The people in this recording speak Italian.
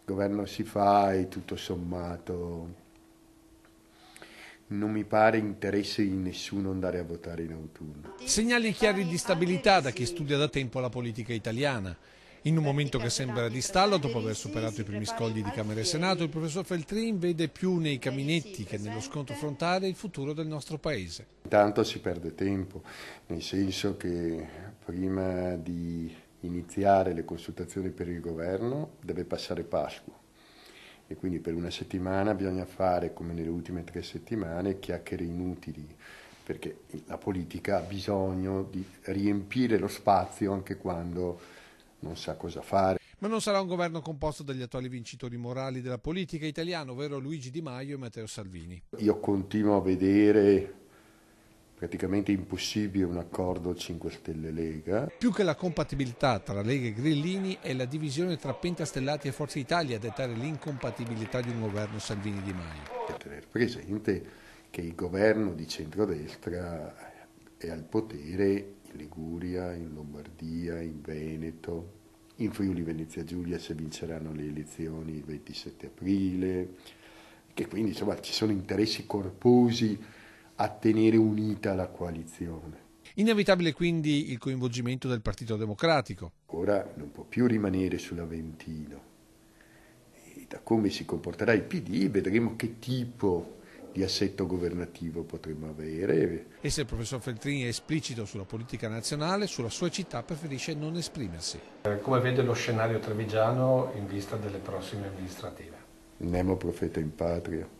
governo si fa e tutto sommato non mi pare interesse di nessuno andare a votare in autunno. Segnali chiari di stabilità da chi studia da tempo la politica italiana. In un momento che sembra di stallo, dopo aver superato i primi scogli di Camera e Senato, il professor Feltrin vede più nei caminetti che nello scontro frontale il futuro del nostro Paese. Intanto si perde tempo, nel senso che prima di iniziare le consultazioni per il governo deve passare Pasqua e quindi per una settimana bisogna fare, come nelle ultime 3 settimane, chiacchiere inutili, perché la politica ha bisogno di riempire lo spazio anche quando non sa cosa fare. Ma non sarà un governo composto dagli attuali vincitori morali della politica italiana, ovvero Luigi Di Maio e Matteo Salvini. Io continuo a vedere praticamente impossibile un accordo 5 Stelle Lega. Più che la compatibilità tra Lega e Grillini è la divisione tra Pentastellati e Forza Italia a dettare l'incompatibilità di un governo Salvini-Di Maio. E tenere presente che il governo di centrodestra è al potere in Liguria, in Lombardia, in Veneto, in Friuli Venezia Giulia se vinceranno le elezioni il 27 aprile, che quindi insomma ci sono interessi corposi a tenere unita la coalizione. Inevitabile quindi il coinvolgimento del Partito Democratico. Ora non può più rimanere sull'Aventino e da come si comporterà il PD vedremo che tipo di assetto governativo potremo avere. E se il professor Feltrin è esplicito sulla politica nazionale, sulla sua città preferisce non esprimersi. Come vede lo scenario trevigiano in vista delle prossime amministrative? Nemo profeta in patria.